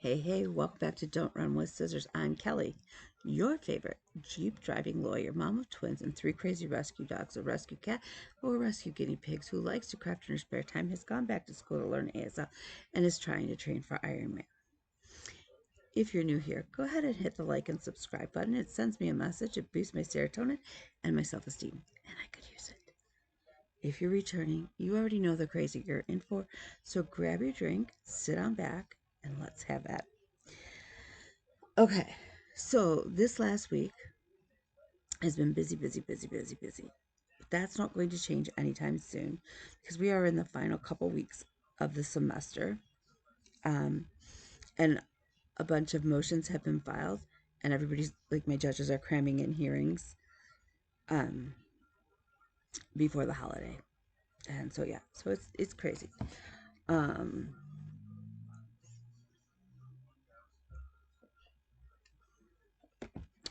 Hey, welcome back to Don't Run with Scissors. I'm Kelly, your favorite Jeep driving lawyer, mom of twins, and 3 crazy rescue dogs, a rescue cat, or a rescue guinea pigs who likes to craft in her spare time, has gone back to school to learn ASL, and is trying to train for Ironman. If you're new here, go ahead and hit the like and subscribe button. It sends me a message, it boosts my serotonin and my self-esteem, and I could use it. If you're returning, you already know the crazy you're in for, so grab your drink, sit on back, and let's have at it. Okay, so this last week has been busy. But that's not going to change anytime soon because we are in the final couple weeks of the semester. Um, and a bunch of motions have been filed, and everybody's like, my judges are cramming in hearings um, before the holiday. And so, yeah, so it's crazy. Um,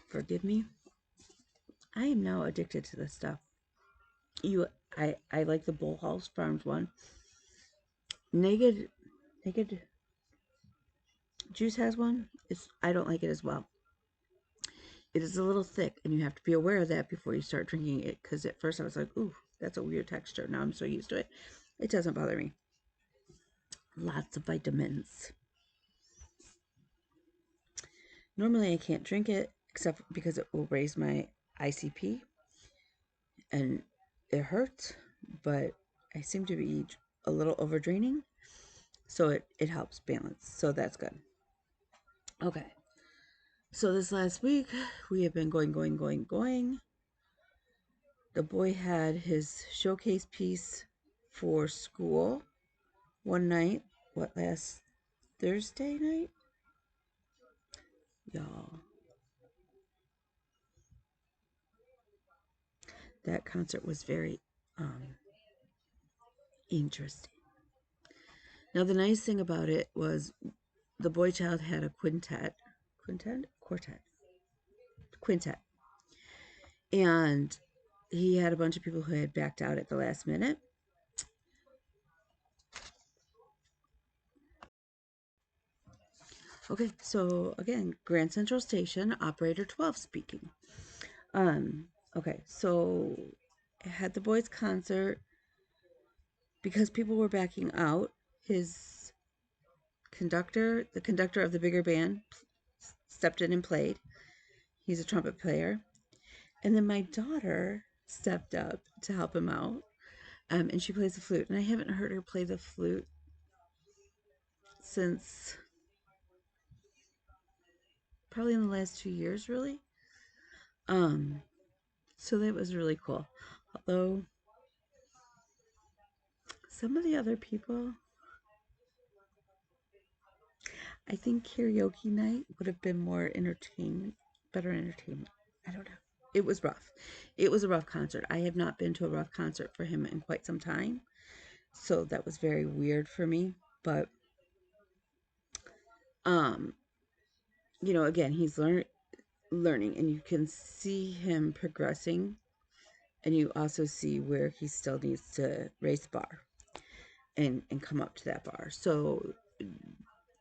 Forgive me. I am now addicted to this stuff. I like the Bull Halls Farms one. Naked Juice has one. I don't like it as well. It is a little thick, and you have to be aware of that before you start drinking it, because at first I was like, ooh, that's a weird texture. Now I'm so used to it. It doesn't bother me. Lots of vitamins. Normally I can't drink it, except because it will raise my ICP, and it hurts, but I seem to be a little overdraining, so it helps balance, so that's good. Okay. So this last week, we have been going. The boy had his showcase piece for school one night. What, last Thursday night? Y'all. That concert was very interesting. Now, the nice thing about it was the boy child had a quintet. And he had a bunch of people who had backed out at the last minute. Okay, so again, Grand Central Station, operator 12 speaking. Okay, so I had the boys' concert. Because people were backing out, his the conductor of the bigger band, stepped in and played. He's a trumpet player. And then my daughter stepped up to help him out. And she plays the flute. And I haven't heard her play the flute since probably in the last 2 years, really. So that was really cool. Although some of the other people, I think karaoke night would have been better entertainment. I don't know. It was rough. It was a rough concert. I have not been to a rough concert for him in quite some time. So that was very weird for me. But, um, again, he's learning, and you can see him progressing. And you also see where he still needs to raise the bar and come up to that bar. So,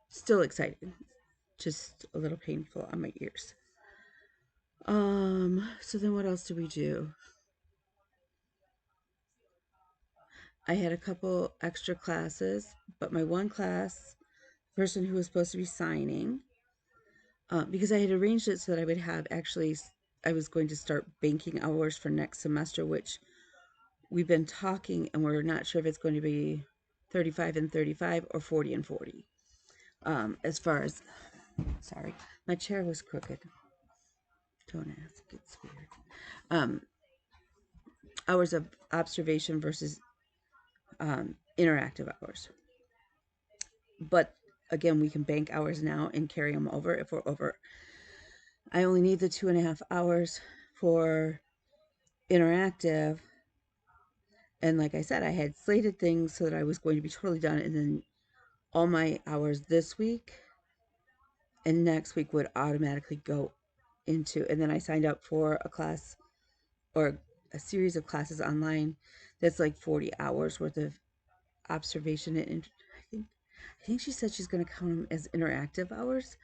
still excited. Just a little painful on my ears. So then what else do we do? I had a couple extra classes, but my one class, the person who was supposed to be signing, because I had arranged it so that I would have I was going to start banking hours for next semester, which we've been talking, and we're not sure if it's going to be 35 and 35 or 40 and 40. As far as, sorry, my chair was crooked. Don't ask, it's weird. Hours of observation versus interactive hours. But again, we can bank hours now and carry them over if we're over. I only need the 2.5 hours for interactive. And like I said, I had slated things so that I was going to be totally done. And then all my hours this week and next week would automatically go into. And then I signed up for a class or a series of classes online that's like 40 hours worth of observation and I think I think she said she's going to count them as interactive hours,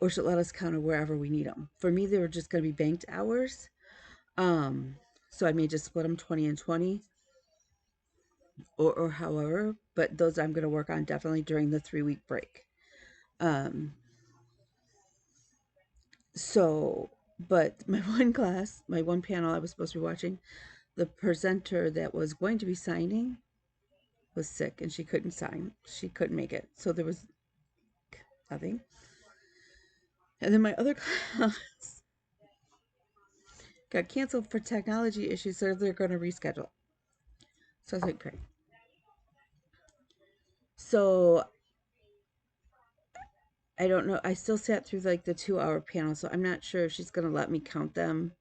or she'll let us count them wherever we need them. For me, they were just going to be banked hours. Um, so I may just split them 20 and 20, or however, but those I'm going to work on definitely during the 3-week break. Um, so, but my one class, my one panel I was supposed to be watching, the presenter that was going to be signing was sick and she couldn't sign. She couldn't make it. So there was nothing. And then my other class got canceled for technology issues, so they're going to reschedule. So I was like, great. So I don't know. I still sat through like the 2-hour panel, so I'm not sure if she's going to let me count them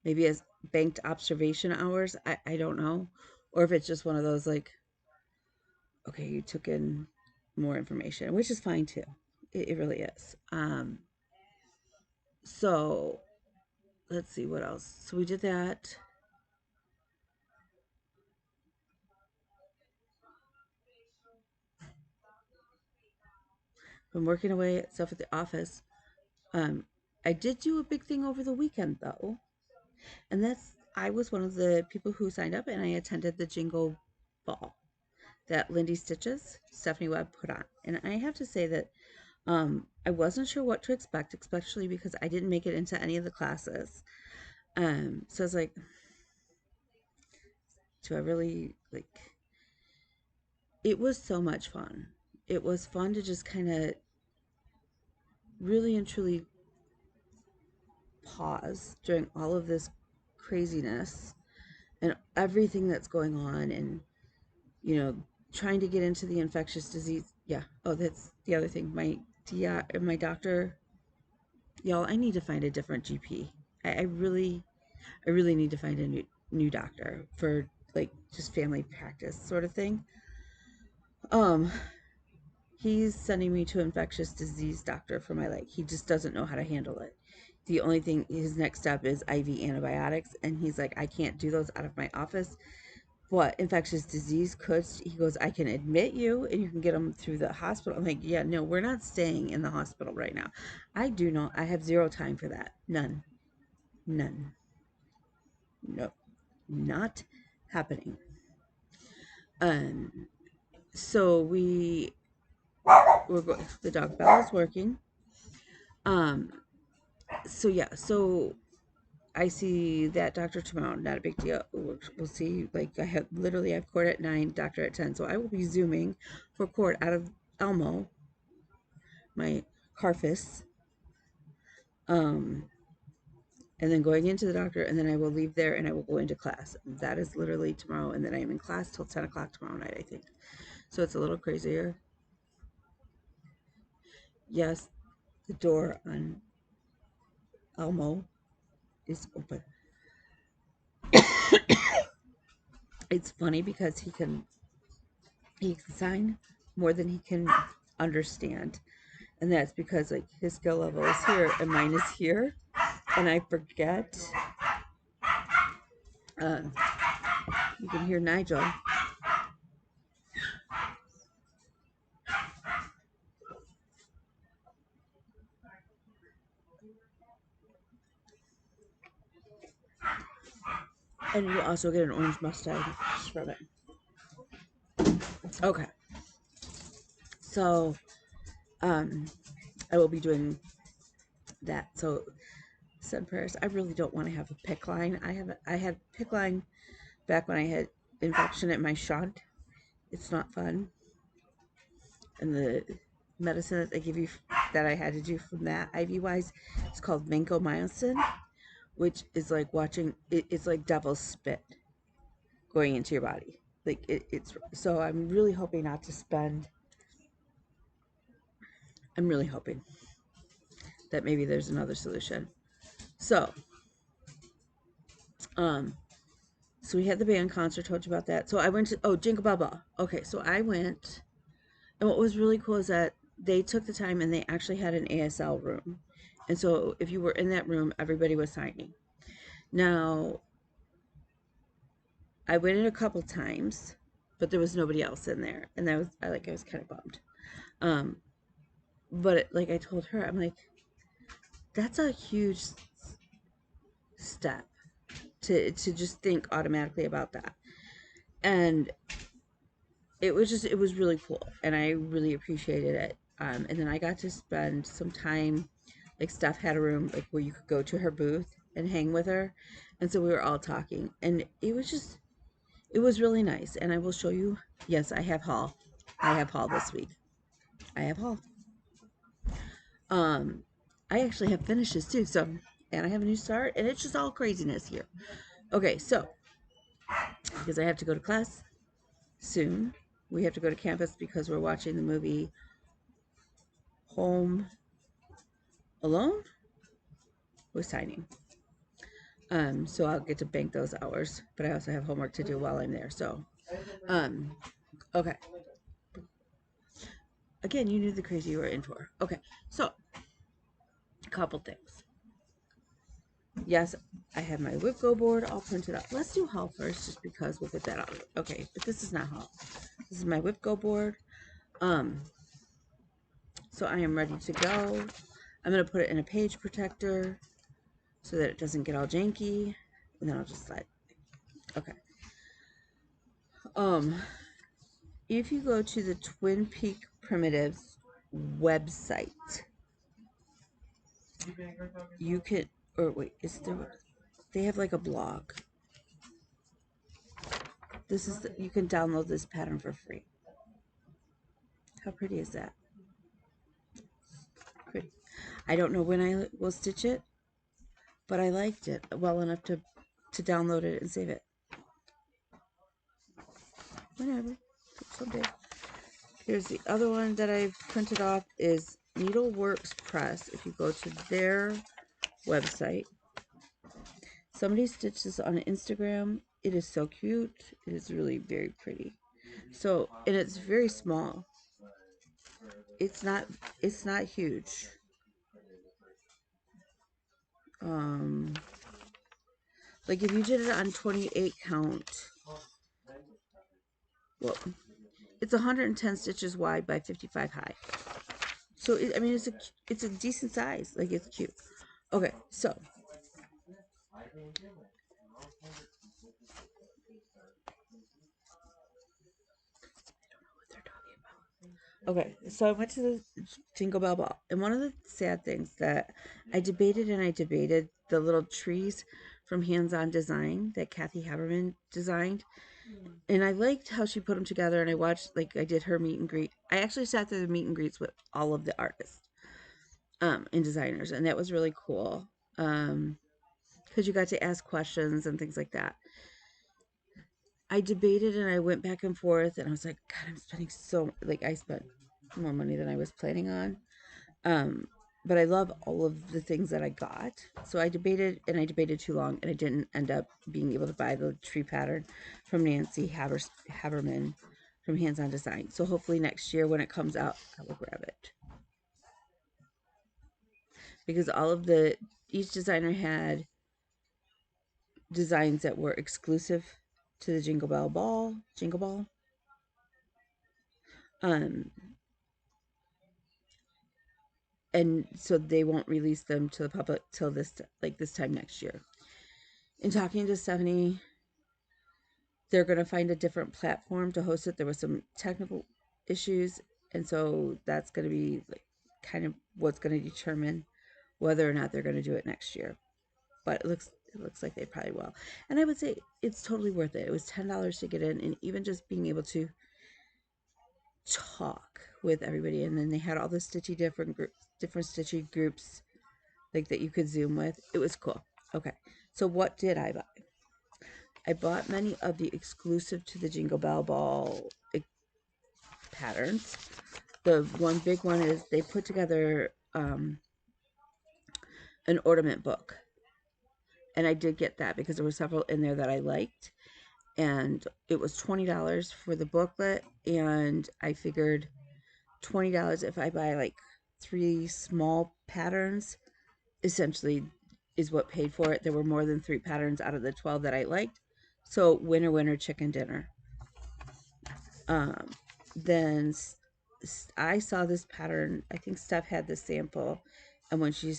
maybe as banked observation hours. I don't know. Or if it's just one of those like, okay, you took in more information, which is fine too. It really is. So let's see what else. So we did that. Been working away at stuff at the office. I did do a big thing over the weekend though, and that's I was one of the people who signed up, and I attended the Jingle Ball that Lindy Stitches, Stephanie Webb put on, and I have to say that I wasn't sure what to expect, especially because I didn't make it into any of the classes. So I was like, do I really like? It was so much fun. It was fun to just kind of really and truly pause during all of this craziness and everything that's going on, and trying to get into the infectious disease. Yeah. Oh, that's the other thing. My doctor, y'all, I need to find a different GP. I really need to find a new doctor for like just family practice sort of thing. Um, he's sending me to infectious disease doctor for my leg. He just doesn't know how to handle it. The only thing, his next step is IV antibiotics, and he's like, I can't do those out of my office. What infectious disease could, he goes, I can admit you and you can get them through the hospital. I'm like, yeah, no, we're not staying in the hospital right now. I have zero time for that. None. No, not happening. um so the dog bell is working. um so yeah, so I see that doctor tomorrow. Not a big deal. We'll see. Like I have court at 9, doctor at 10. So I will be zooming for court out of Elmo, my Carfus, um, and then going into the doctor, and then I will leave there and I will go into class. That is literally tomorrow, and then I'm in class till 10 o'clock tomorrow night, I think. So it's a little crazier. Yes, the door on Elmo is open. It's funny because he can sign more than he can understand, and that's because like his skill level is here and mine is here, and I forget. uh, you can hear Nigel, and you also get an orange mustache from it. Okay, so um I will be doing that. So said prayers. I really don't want to have a PICC line. I had PICC line back when I had infection in my shunt. It's not fun, and the medicine that they give you that I had to do from that IV wise, it's called vancomycin, which is like it's like devil's spit going into your body. Like it's so I'm really hoping not to spend. I'm really hoping that maybe there's another solution. So, um, so we had the band concert. Told you about that. So I went to Jingle Bubba. Okay, so I went, and what was really cool is that they took the time and they actually had an ASL room, and so if you were in that room, everybody was signing. Now, I went in a couple times, but there was nobody else in there, and I was kind of bummed. Um, but like I told her, I'm like, that's a huge step to just think automatically about that, and it was really cool, and I really appreciated it. And then I got to spend some time, like Steph had a room like where you could go to her booth and hang with her, and so we were all talking, and it was really nice. And I will show you. Yes, I have haul this week. I have haul. Um, I actually have finishes too. So, and I have a new start, and it's just all craziness here. Okay, so because I have to go to class soon, we have to go to campus because we're watching the movie Home Alone with signing. So I'll get to bank those hours, but I also have homework to do while I'm there. So, um, okay. Again, you knew the crazy you were in for. Okay, so a couple things. Yes, I have my whip go board all printed out. Let's do haul first, just because we'll get that out. Okay, but this is not haul. This is my whip go board. Um, so I am ready to go. I'm gonna put it in a page protector so that it doesn't get all janky, and then I'll just slide. Okay. Um, if you go to the Twin Peak Primitives website, you can, or wait, is there, they have like a blog. This is, you can download this pattern for free. How pretty is that? Pretty. I don't know when I will stitch it, but I liked it well enough to download it and save it. Whatever, someday. Here's the other one that I've printed off is Needleworks Press. If you go to their website, somebody stitched this on Instagram. It is so cute. It is really very pretty. So, and it's very small. It's not huge. Um, like if you did it on 28 count, well, it's 110 stitches wide by 55 high. So I mean, it's a decent size. Like it's cute. Okay, so okay, so I went to the Jingle Bell Ball, and one of the sad things that I debated and I debated the little trees from Hands On Design that Kathy Haberman designed, and I liked how she put them together. And I watched, like, I did her meet and greet. I actually sat through the meet and greets with all of the artists, and designers, and that was really cool. Because you got to ask questions and things like that. I debated and I went back and forth, and I was like, God, I'm spending I spent more money than I was planning on. Um, but I love all of the things that I got. So I debated and I debated too long, and I didn't end up being able to buy the tree pattern from Nancy Haberman from Hands On Design. So hopefully next year when it comes out, I will grab it. Because each designer had designs that were exclusive to the Jingle Ball. Um, and so they won't release them to the public till this time next year. In talking to Stephanie, they're going to find a different platform to host it. There was some technical issues, and so that's going to be like kind of what's going to determine whether or not they're going to do it next year. But it looks like they probably will. And I would say it's totally worth it. It was $10 to get in, and even just being able to talk with everybody, and then they had all the different stitchy groups like that you could Zoom with. It was cool. Okay, so what did I buy? I bought many of the exclusive to the Jingle Bell Ball patterns. The one big one is they put together an ornament book, and I did get that because there were several in there that I liked, and it was $20 for the booklet, and I figured $20 if I buy like 3 small patterns essentially is what paid for it. There were more than 3 patterns out of the 12 that I liked. So winner, winner, chicken dinner. Um, then I saw this pattern. I think Steph had the sample, and when she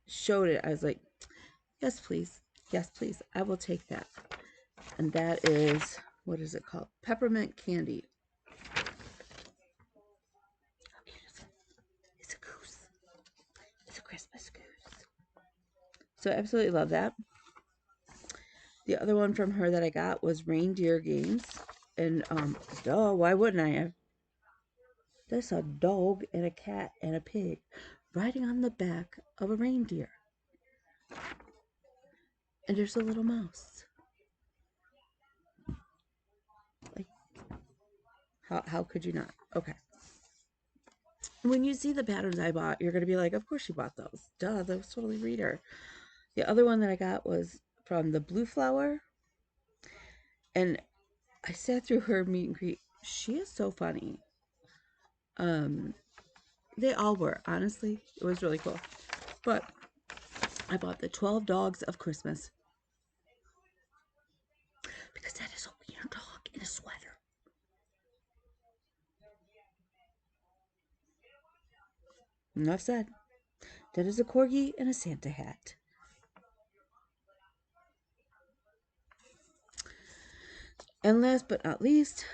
showed it, I was like, yes, please. Yes, please. I will take that. And that is, what is it called? Peppermint candy. It's a goose. It's a Christmas goose. So I absolutely love that. The other one from her that I got was reindeer games. And, duh, why wouldn't I have? There's a dog and a cat and a pig riding on the back of a reindeer. And there's a little mouse. Like, how could you not? Okay. When you see the patterns I bought, you're going to be like, of course you bought those. Duh, that was totally reader. The other one that I got was from the Blue Flower. And I sat through her meet and greet. She is so funny. They all were, honestly. It was really cool. But I bought the 12 Dogs of Christmas. Because that is a wiener dog in a sweater. Enough said. That is a corgi in a Santa hat. And last but not least,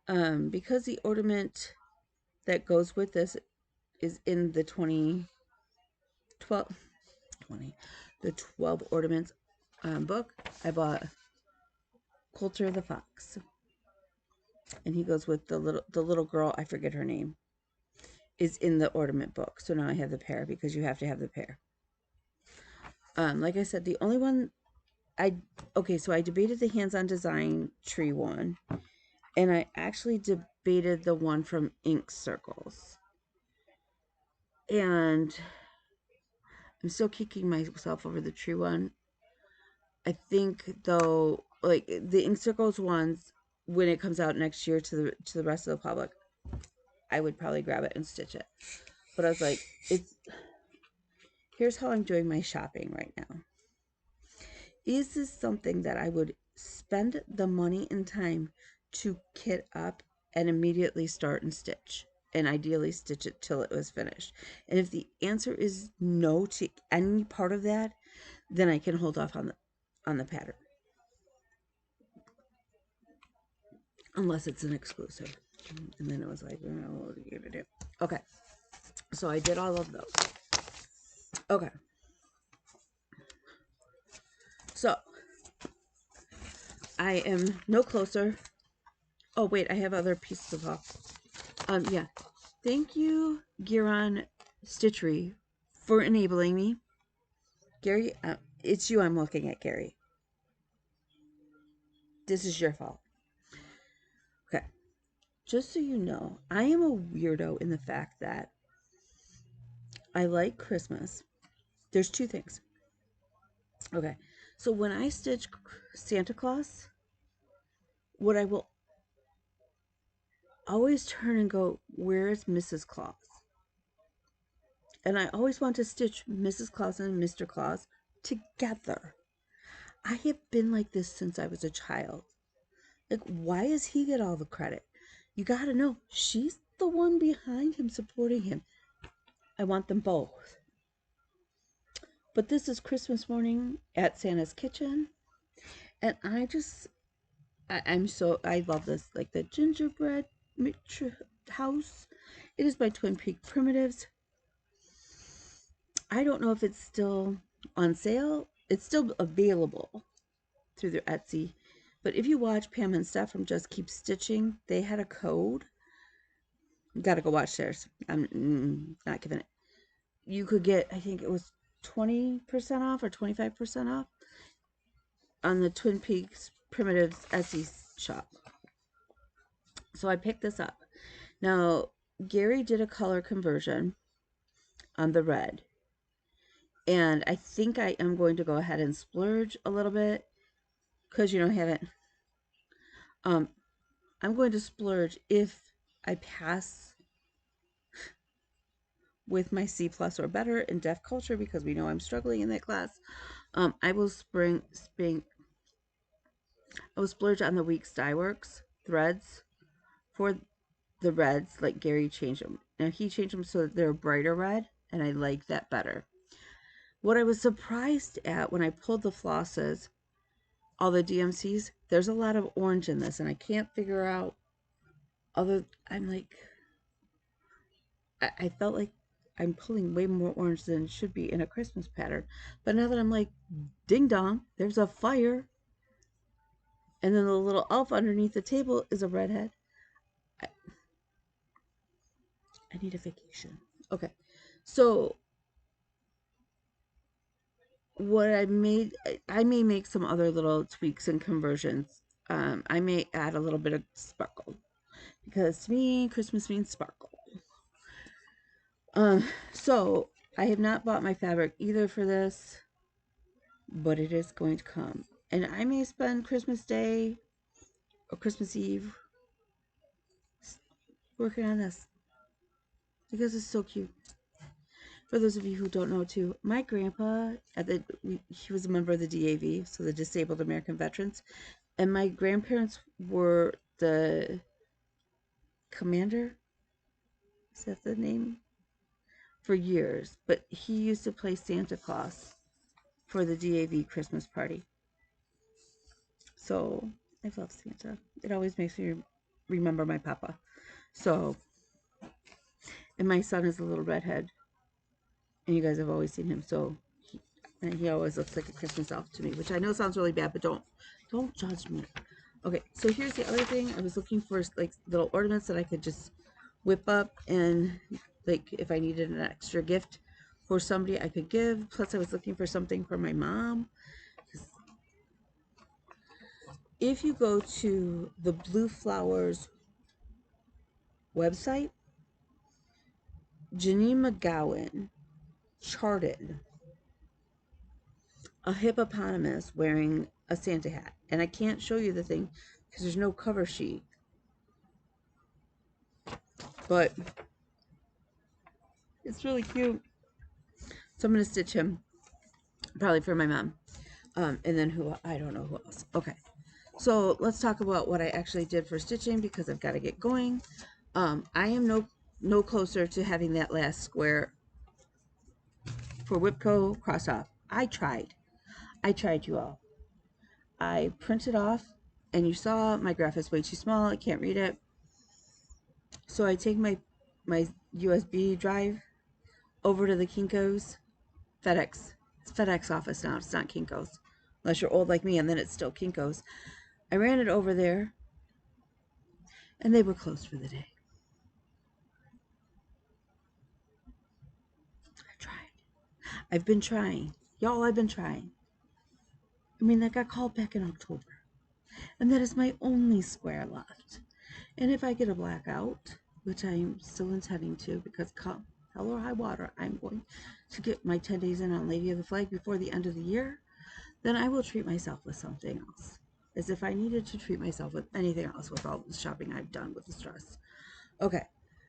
because the ornament that goes with this is in the 12 ornaments book, I bought Coulter the Fox. And he goes with the little girl, I forget her name, is in the ornament book. So now I have the pair because you have to have the pair. Like I said, the only one so I debated the hands-on design tree one, and I actually debated the one from Ink Circles. And I'm still kicking myself over the tree one. I think though, like the Ink Circles ones, when it comes out next year to the rest of the public, I would probably grab it and stitch it. But I was like, here's how I'm doing my shopping right now. Is this something that I would spend the money and time to kit up and immediately start and stitch, and ideally stitch it till it was finished? And if the answer is no to any part of that, then I can hold off on the pattern, unless it's an exclusive. And then it was like, what are you gonna do? Okay, so I did all of those. Okay, so I am no closer. Oh wait, I have other pieces of haul. Yeah. Thank you, Giron Stitchery, for enabling me. Gary, it's you I'm looking at, Gary. This is your fault. Okay. Just so you know, I am a weirdo in the fact that I like Christmas. There's two things. Okay. So when I stitch Santa Claus, what I will always turn and go, where is Mrs. Claus? And I always want to stitch Mrs. Claus and Mr. Claus together. I have been like this since I was a child. Like, why does he get all the credit? You gotta know, she's the one behind him, supporting him. I want them both. But this is Christmas morning at Santa's Kitchen. And I love this. Like the gingerbread house. It is by Twin Peak Primitives. I don't know if it's still on sale. It's still available through their Etsy. But if you watch Pam and Steph from Just Keep Stitching, they had a code. You gotta go watch theirs. I'm not giving it. You could get, I think it was 20% off or 25% off on the Twin Peaks Primitives Etsy shop. So I picked this up. Now, Gary did a color conversion on the red. And I think I am going to go ahead and splurge a little bit because, I haven't. I'm going to splurge if I pass with my C plus or better in deaf culture, because we know I'm struggling in that class. I will splurge on the Weeks Dye Works threads for the reds, like Gary changed them. Now he changed them so that they're a brighter red, and I like that better. What I was surprised at when I pulled the flosses, all the DMCs, there's a lot of orange in this, and I can't figure out I'm like, I felt like I'm pulling way more orange than it should be in a Christmas pattern. But now that I'm like, ding dong, there's a fire. And then the little elf underneath the table is a redhead. I, I need a vacation. Okay. So what I may make some other little tweaks and conversions. I may add a little bit of sparkle because to me, Christmas means sparkle. So I have not bought my fabric either for this, but it is going to come. And I may spend Christmas Day or Christmas Eve working on this because it's so cute. For those of you who don't know too, my grandpa, he was a member of the DAV, so the Disabled American Veterans, and my grandparents were the commander, is that the name? For years, but he used to play Santa Claus for the DAV Christmas party. So I love Santa. It always makes me remember my papa. So, and my son is a little redhead, and you guys have always seen him. So, and he always looks like a Christmas elf to me, which I know sounds really bad, but don't judge me. Okay, so here's the other thing. I was looking for like little ornaments that I could just whip up, and like if I needed an extra gift for somebody I could give. Plus I was looking for something for my mom. If you go to the Blue Flowers website, Janine McGowan charted a hippopotamus wearing a Santa hat. And I can't show you the thing because there's no cover sheet. But it's really cute. So I'm going to stitch him, probably for my mom. And then I don't know who else. Okay. So let's talk about what I actually did for stitching because I've got to get going. I am no closer to having that last square for Whipco cross off. I tried, you all. I printed off, and you saw my graph is way too small. I can't read it. So I take my USB drive over to the Kinko's FedEx. It's FedEx office now. It's not Kinko's, unless you're old like me, and then it's still Kinko's. I ran it over there, and they were closed for the day. I tried. I've been trying. Y'all, I've been trying. I mean, I got called back in October. And that is my only square left. And if I get a blackout, which I'm still intending to, because come hell or high water, I'm going to get my 10 days in on Lady of the Flag before the end of the year, then I will treat myself with something else. As if I needed to treat myself with anything else with all the shopping I've done with the stress. Okay,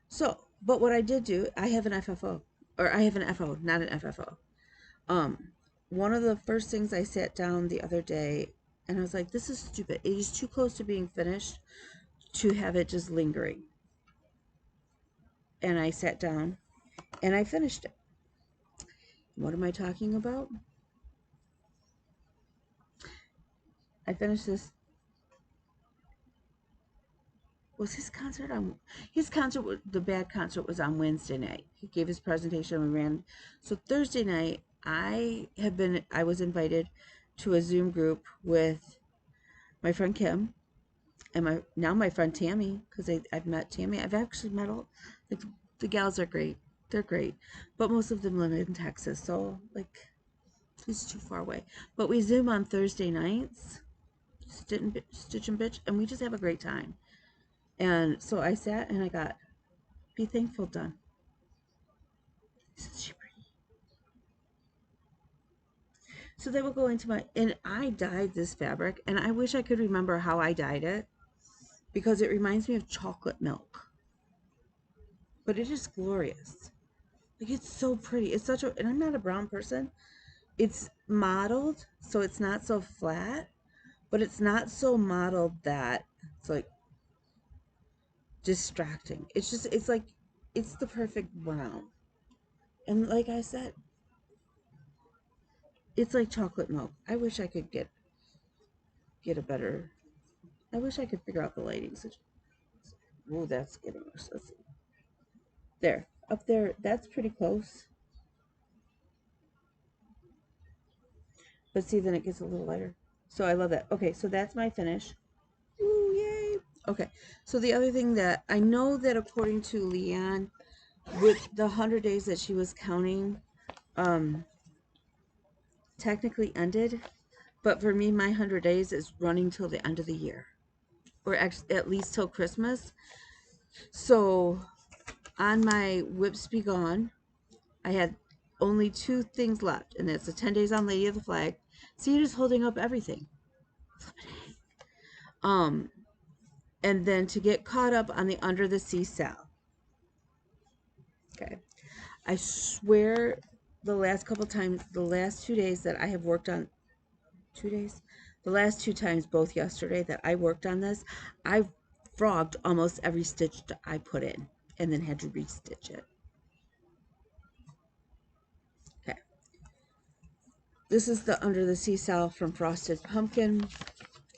so, but what I did do, I have an FFO, or I have an FO, not an FFO. One of the first things I sat down the other day, and I was like, this is stupid. It is too close to being finished to have it just lingering. And I sat down and I finished it. What am I talking about? I finished this. Was his concert on? His concert, the bad concert, was on Wednesday night. He gave his presentation and we ran. So Thursday night, I was invited to a Zoom group with my friend Kim and my friend Tammy, because I've met Tammy. I've actually met all the gals are great. They're great, but most of them live in Texas, so like it's too far away. But we Zoom on Thursday nights, stitch and bitch, and we just have a great time. And so I sat and I got Be Thankful done. Isn't she pretty? So they will go into and I dyed this fabric, and I wish I could remember how I dyed it because it reminds me of chocolate milk. But it is glorious. Like, it's so pretty. It's such a, and I'm not a brown person. It's modeled, so it's not so flat, but it's not so modeled that it's like distracting. It's just, it's like, it's the perfect brown. And like I said, it's like chocolate milk. I wish I could get a better, I wish I could figure out the lighting situation. Ooh, that's getting worse. Let's see. There. Up there, that's pretty close. But see, then it gets a little lighter. So I love that. Okay, so that's my finish. Ooh, yay. Okay, so the other thing that I know that according to Leanne, with the 100 days that she was counting, technically ended. But for me, my 100 days is running till the end of the year, or at least till Christmas. So on my Whips Be Gone, I had only 2 things left, and that's the 10 days on Lady of the Flag. See, you're just holding up everything. And then to get caught up on the Under the Sea sale. Okay. I swear the last couple times, the last 2 days that I have worked on, 2 days? The last 2 times, both yesterday, that I worked on this, I've frogged almost every stitch that I put in and then had to restitch it. Okay. This is the Under the Sea Sal from Frosted Pumpkin.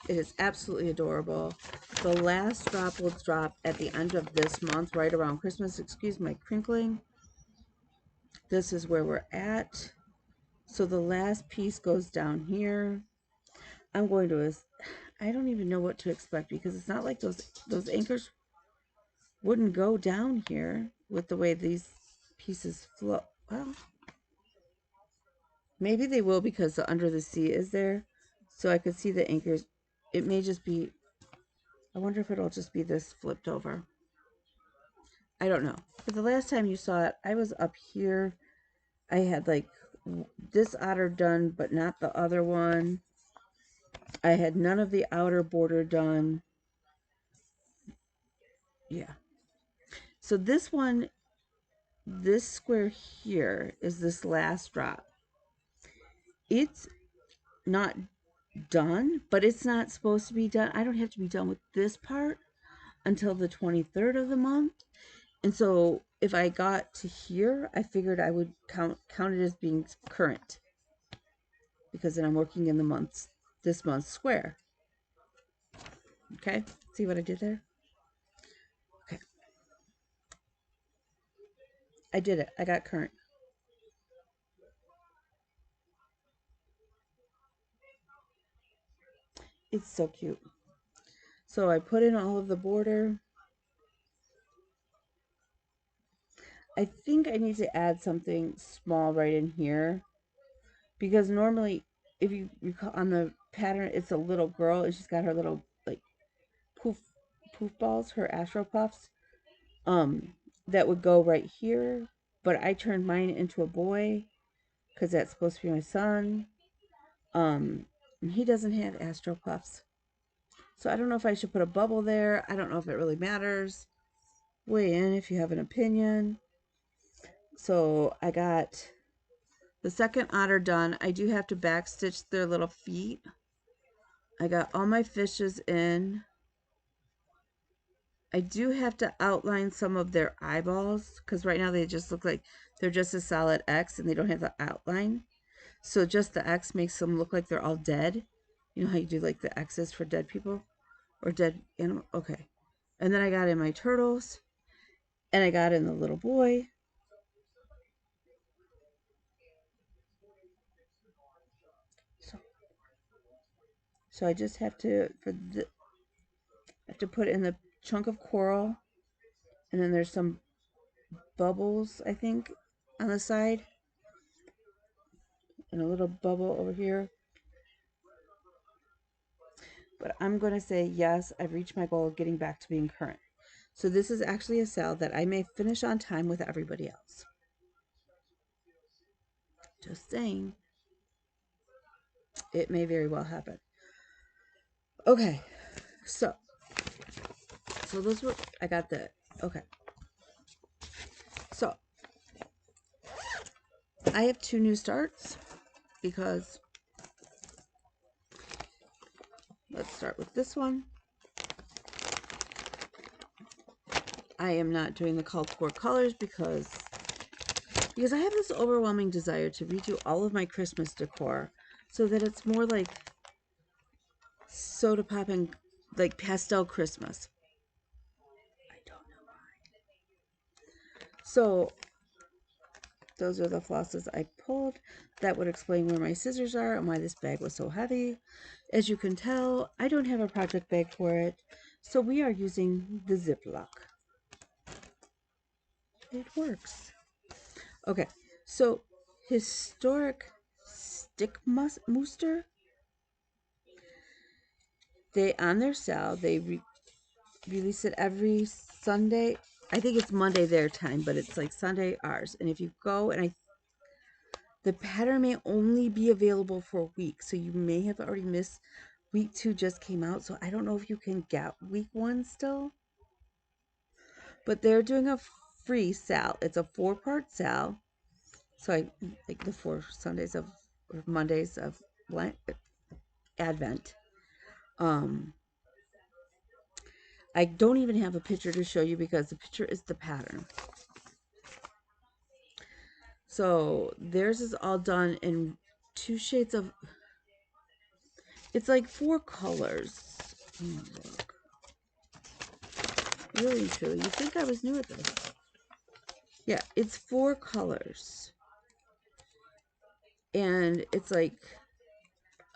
It is absolutely adorable. The last drop will drop at the end of this month, right around Christmas. Excuse my crinkling. This is where we're at. So the last piece goes down here. I'm going to, I don't even know what to expect, because it's not like those anchors wouldn't go down here with the way these pieces flow. Well, maybe they will, because the Under the Sea is there. So I could see the anchors. It may just be, I wonder if it'll just be this flipped over. I don't know. But the last time you saw it, I was up here. I had like this otter done, but not the other one. I had none of the outer border done. Yeah. So this one, this square here is this last drop. It's not done, but it's not supposed to be done. I don't have to be done with this part until the 23rd of the month. And so if I got to here, I figured I would count it as being current, because then I'm working in the months, this month's square. Okay, see what I did there? Okay, I did it. I got current. It's so cute. So I put in all of the border. I think I need to add something small right in here, because normally, if you recall on the pattern, it's a little girl and she's got her little like poof balls, her Astro Puffs, that would go right here. But I turned mine into a boy because that's supposed to be my son. And he doesn't have Astro Puffs, so I don't know if I should put a bubble there. I don't know if it really matters. Weigh in if you have an opinion. So I got the second otter done. I do have to backstitch their little feet. I got all my fishes in. I do have to outline some of their eyeballs, because right now they just look like they're just a solid X and they don't have the outline. So just the X makes them look like they're all dead. You know how you do like the X's for dead people or dead animal? Okay. And then I got in my turtles, and I got in the little boy. So I just have to, I have to put in the chunk of coral, and then there's some bubbles, I think, on the side, and a little bubble over here. But I'm going to say yes, I've reached my goal of getting back to being current. So this is actually a sale that I may finish on time with everybody else. Just saying. It may very well happen. Okay, so those were, I got the, okay. So I have 2 new starts, because let's start with this one. I am not doing the called for colors because I have this overwhelming desire to redo all of my Christmas decor so that it's more like soda pop and like pastel Christmas. I don't know why. So those are the flosses I pulled. That would explain where my scissors are and why this bag was so heavy. As you can tell, I don't have a project bag for it, so we are using the Ziploc. It works. Okay, so historic stick mooster. They on their sale. They release it every Sunday. I think it's Monday their time, but it's like Sunday ours. And if you go and the pattern may only be available for a week, so you may have already missed. Week 2 just came out, so I don't know if you can get week 1 still. But they're doing a free sale. It's a 4-part sale. So I like the 4 Sundays of or Mondays of Advent. I don't even have a picture to show you because the picture is the pattern. So theirs is all done in 2 shades of. It's like 4 colors. Oh, look. Really, truly. You think I was new at this? Yeah, it's 4 colors. And it's like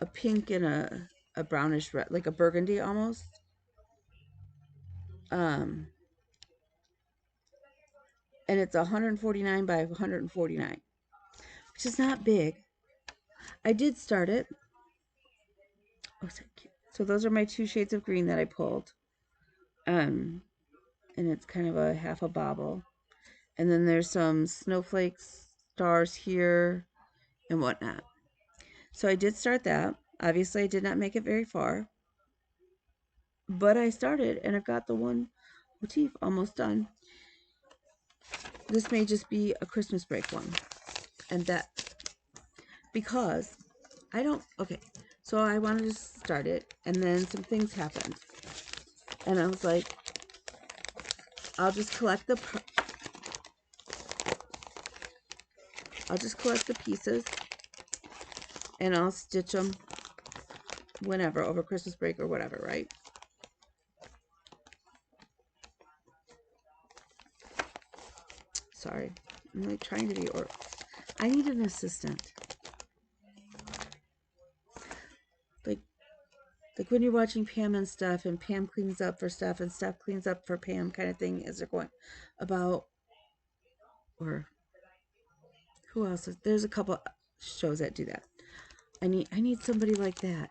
a pink and a brownish red, like a burgundy almost. And it's 149 by 149, which is not big. I did start it. Oh, so cute. So those are my 2 shades of green that I pulled. And it's kind of a half a bobble. And then there's some snowflakes, stars here, and whatnot. So I did start that. Obviously, I did not make it very far. But I started, and I've got the one motif almost done. This may just be a Christmas break one. And that, because I don't, okay, so I wanted to start it, and then some things happened. And I was like, I'll just collect the pieces, and I'll stitch them whenever, over Christmas break or whatever, right? Sorry, I'm like trying to be, or I need an assistant. Like when you're watching Pam and stuff, and Pam cleans up for stuff, and stuff cleans up for Pam, kind of thing, as they're going about, or who else? There's a couple shows that do that. I need somebody like that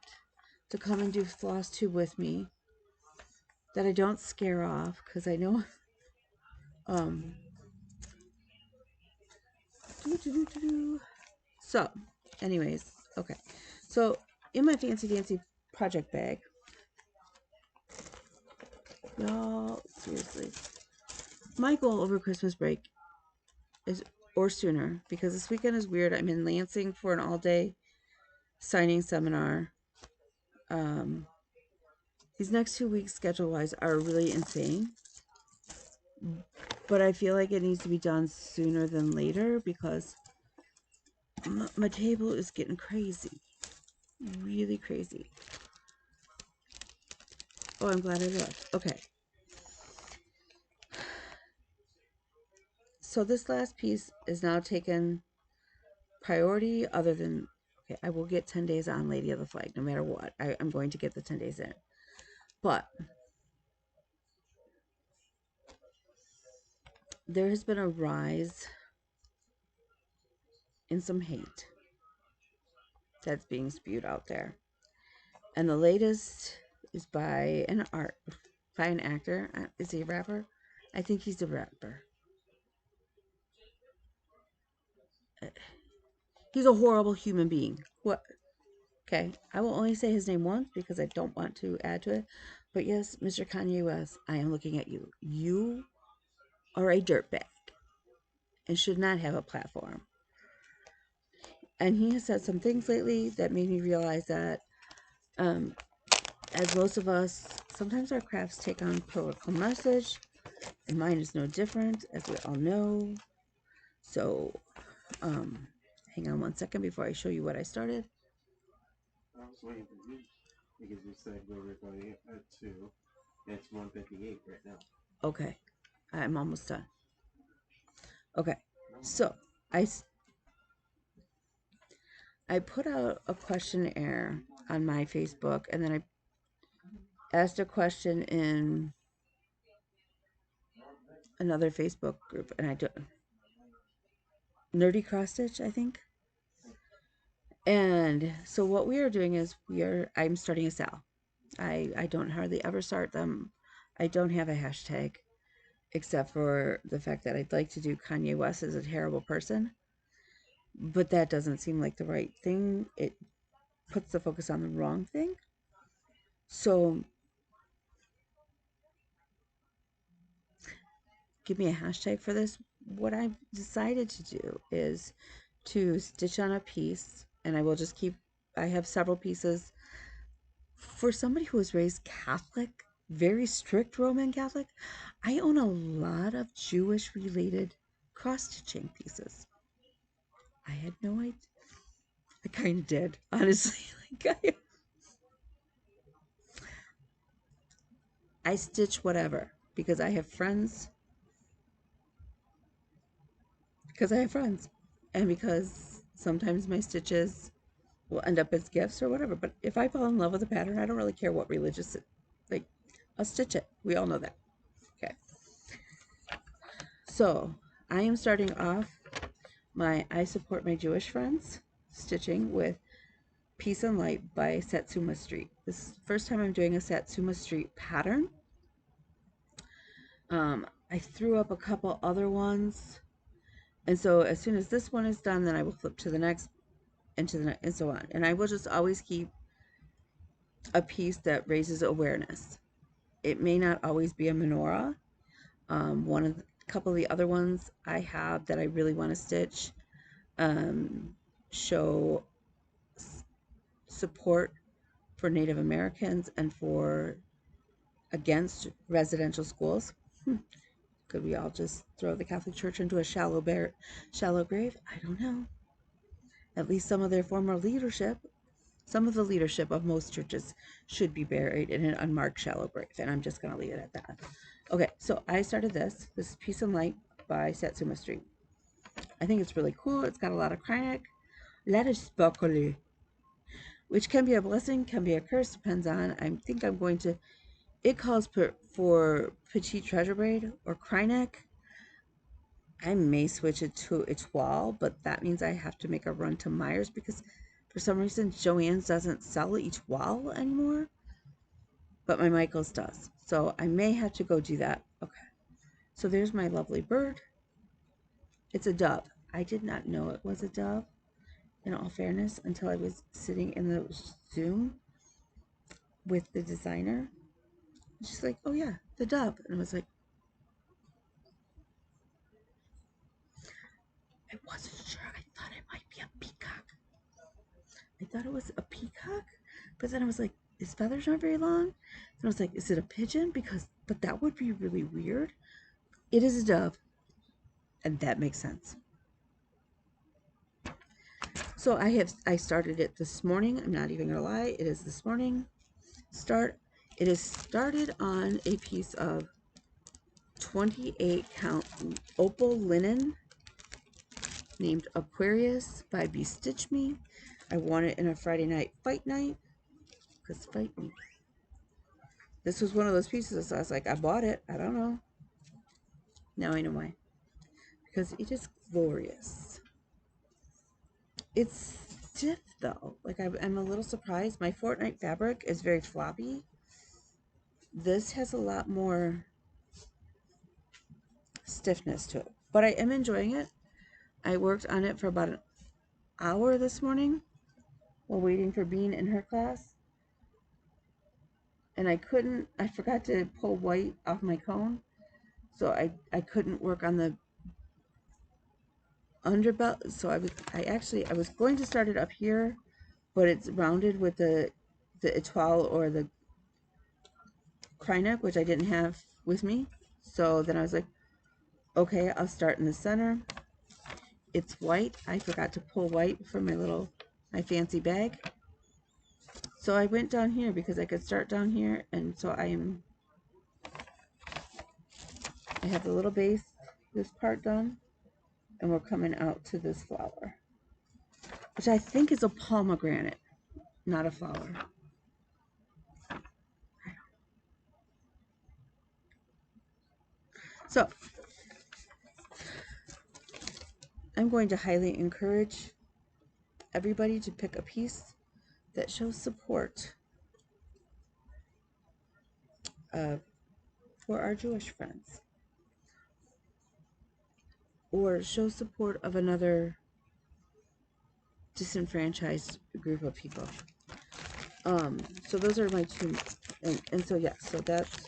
to come and do flosstube with me, that I don't scare off, because I know so anyways, okay, so in my fancy dancy project bag, y'all, seriously, my goal over Christmas break is, or sooner, because this weekend is weird. I'm in Lansing for an all-day signing seminar. These next 2 weeks schedule-wise are really insane, but I feel like it needs to be done sooner than later, because my table is getting crazy, really crazy. Oh, I'm glad I looked. Okay, so this last piece is now taken priority, other than, okay, I will get 10 days on Lady of the Flag no matter what. I'm going to get the 10 days in, but there has been a rise in some hate that's being spewed out there, and the latest is by an actor. Is he a rapper? I think he's a rapper. He's a horrible human being. What? Okay, I will only say his name once because I don't want to add to it. But yes, Mr. Kanye West, I am looking at you. You are a dirtbag and should not have a platform. And he has said some things lately that made me realize that, as most of us, sometimes our crafts take on political message, And mine is no different, as we all know. So, hang on one second before I show you what I started. I was waiting for you because you said we were going at 2. It's 1:58 right now. Okay, I'm almost done. Okay, so I put out a questionnaire on my Facebook, and then I asked a question in another Facebook group, and I do Nerdy Cross Stitch, I think. And so what we are doing is I'm starting a sale. I don't hardly ever start them. I don't have a hashtag except for the fact that I'd like to do Kanye West is a terrible person, but that doesn't seem like the right thing. It puts the focus on the wrong thing. So give me a hashtag for this. What I've decided to do is to stitch on a piece, and I will just keep, I have several pieces. For somebody who was raised Catholic, very strict Roman Catholic, I own a lot of Jewish related cross stitching pieces. I had no idea. I kind of did, honestly. I stitch whatever because I have friends. Because I have friends, and because sometimes my stitches will end up as gifts or whatever. But if I fall in love with a pattern, I don't really care what religious, like, I'll stitch it. We all know that. Okay. So I am starting off my I Support My Jewish Friends stitching with Peace and Light by Satsuma Street. This is the first time I'm doing a Satsuma Street pattern. I threw up a couple other ones. And so as soon as this one is done, then I will flip to the next and to the next and so on. And I will just always keep a piece that raises awareness. It may not always be a menorah. One of the couple of the other ones I have that I really want to stitch show support for Native Americans and for against residential schools. Could we all just throw the Catholic Church into a shallow grave? I don't know. At least some of their former leadership, some of the leadership of most churches should be buried in an unmarked shallow grave, and I'm just going to leave it at that. Okay, so I started this. This is Peace and Light by Satsuma Street. I think it's really cool. It's got a lot of Kreinik, a lot of sparkly, which can be a blessing, can be a curse, depends on. I think I'm going to. It calls for Petite Treasure Braid or Kreinik. I may switch it to Etoile, but that means I have to make a run to Myers because for some reason Joann's doesn't sell Etoile anymore, but my Michaels does. So I may have to go do that. Okay. So there's my lovely bird. It's a dove. I did not know it was a dove, in all fairness, until I was sitting in the Zoom with the designer. She's like, oh yeah, the dove. And I was like, I wasn't sure. I thought it might be a peacock. I thought it was a peacock, but then I was like, his feathers aren't very long. And I was like, is it a pigeon? But that would be really weird. It is a dove, and that makes sense. So I started it this morning. I'm not even gonna lie, it is this morning. It is started on a piece of 28 count opal linen named Aquarius by Bestitch Me. I won it in a Friday night fight night because fight me. This was one of those pieces. So I was like, I bought it. I don't know. Now I know why. Because it is glorious. It's stiff though. Like I'm a little surprised. My Fortnite fabric is very floppy. This has a lot more stiffness to it. But I am enjoying it. I worked on it for about an hour this morning while waiting for Bean in her class. And I forgot to pull white off my cone. So I couldn't work on the underbelt. So I was going to start it up here, but it's rounded with the etoile or the Kreinik, which I didn't have with me. So then I was like, okay, I'll start in the center. It's white. I forgot to pull white from my fancy bag. So I went down here because I could start down here, and so I have the little base, this part done, and we're coming out to this flower, which I think is a pomegranate, not a flower. So I'm going to highly encourage everybody to pick a piece that shows support uh, for our Jewish friends, or show support of another disenfranchised group of people. So those are my two, and so yeah, so that's,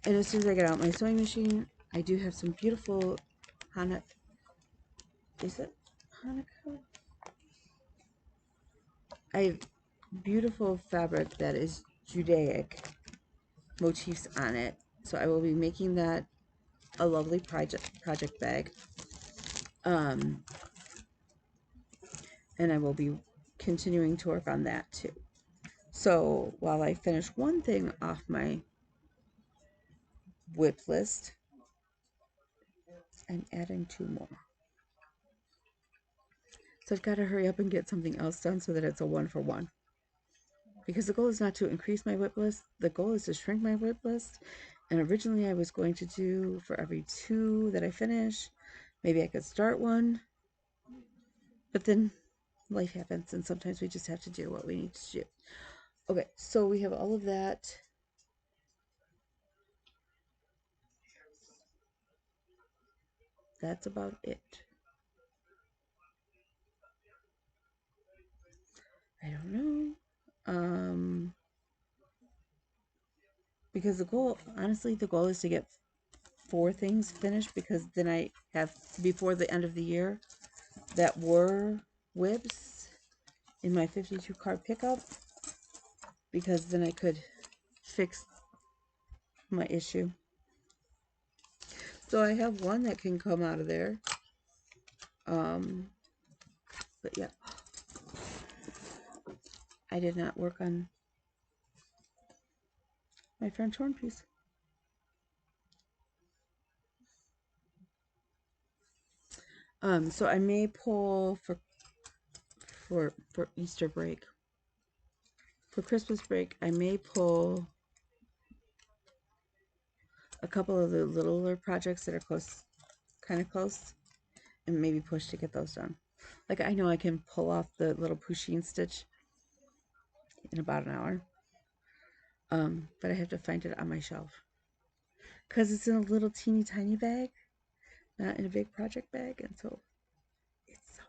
and as soon as I get out my sewing machine, I do have some beautiful Hanukkah, is it Hanukkah? I have beautiful fabric that is Judaic motifs on it, so I will be making that a lovely project bag. And I will be continuing to work on that too. So while I finish one thing off my whip list, I'm adding two more. So I've got to hurry up and get something else done so that it's a 1-for-1. Because the goal is not to increase my whip list, the goal is to shrink my whip list. And originally I was going to do for every 2 that I finish, maybe I could start one. But then life happens and sometimes we just have to do what we need to do. Okay, so we have all of that. That's about it. I don't know. Because honestly, the goal is to get 4 things finished, because then I have, before the end of the year, that were whips in my 52 card pickup, because then I could fix my issue. So I have one that can come out of there. But yeah, I did not work on my French horn piece. So I may pull for Easter break. For Christmas break, I may pull a couple of the littler projects that are kind of close, and maybe push to get those done. Like, I know I can pull off the little pusheen stitch in about an hour, but I have to find it on my shelf because it's in a little teeny tiny bag, not in a big project bag, and so it's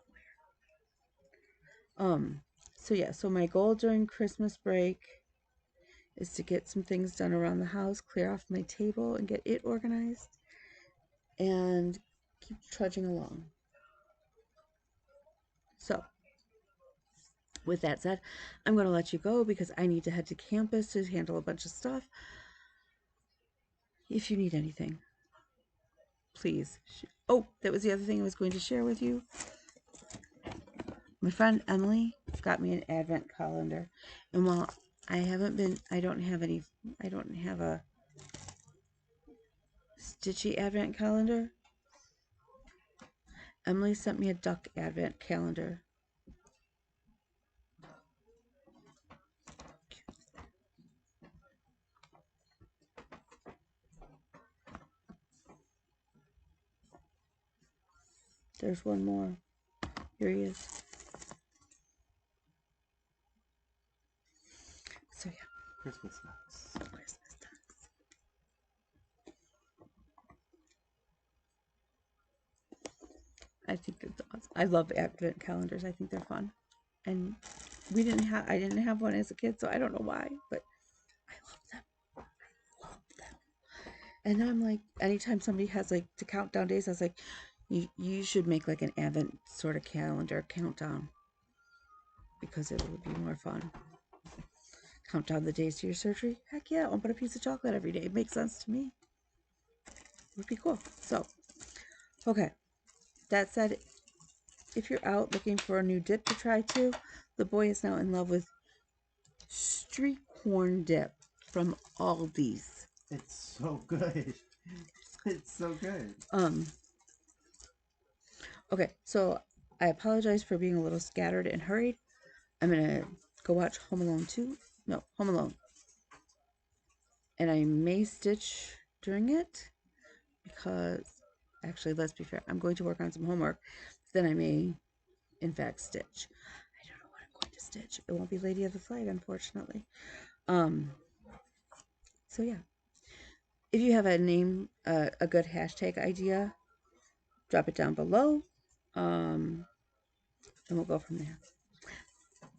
somewhere. So yeah, so my goal during Christmas break is to get some things done around the house, clear off my table and get it organized, and keep trudging along. So with that said, I'm going to let you go because I need to head to campus to handle a bunch of stuff. If you need anything, please. Oh, that was the other thing I was going to share with you. My friend Emily got me an advent calendar, and while I don't have a stitchy advent calendar. Emily sent me a duck advent calendar. There's one more. Here he is. So yeah, Christmas nuts. Christmas ducks. I think it's awesome. I love advent calendars. I think they're fun. And I didn't have one as a kid, so I don't know why, but I love them. I love them. And then I'm like, anytime somebody has like to count down days, I was like, you should make like an advent sort of calendar countdown, because it would be more fun. Count down the days to your surgery? Heck yeah, open a piece of chocolate every day. It makes sense to me. would be cool. So, okay. That said, if you're out looking for a new dip to try too, the boy is now in love with street corn dip from Aldi's. It's so good. It's so good. Okay, so I apologize for being a little scattered and hurried. I'm gonna go watch Home Alone 2. No, Home Alone. And I may stitch during it because, actually, let's be fair, I'm going to work on some homework. Then I may, in fact, stitch. I don't know what I'm going to stitch. It won't be Lady of the Flag, unfortunately. Um, so yeah. If you have a name, a good hashtag idea, drop it down below. And we'll go from there.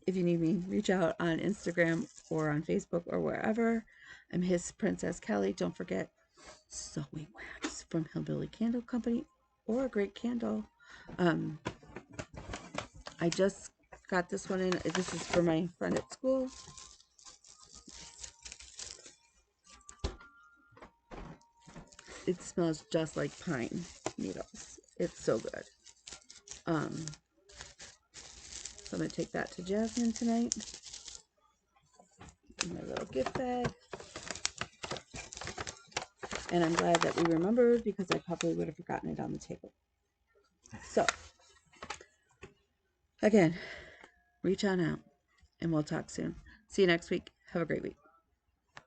If you need me, reach out on Instagram or on Facebook or wherever. I'm His Princess Kelly. Don't forget sewing wax from Hillbilly Candle Company or a great candle. I just got this one in. This is for my friend at school. It smells just like pine needles. It's so good. So I'm going to take that to Jasmine tonight in my little gift bag. And I'm glad that we remembered because I probably would have forgotten it on the table. So, again, reach on out and we'll talk soon. See you next week. Have a great week.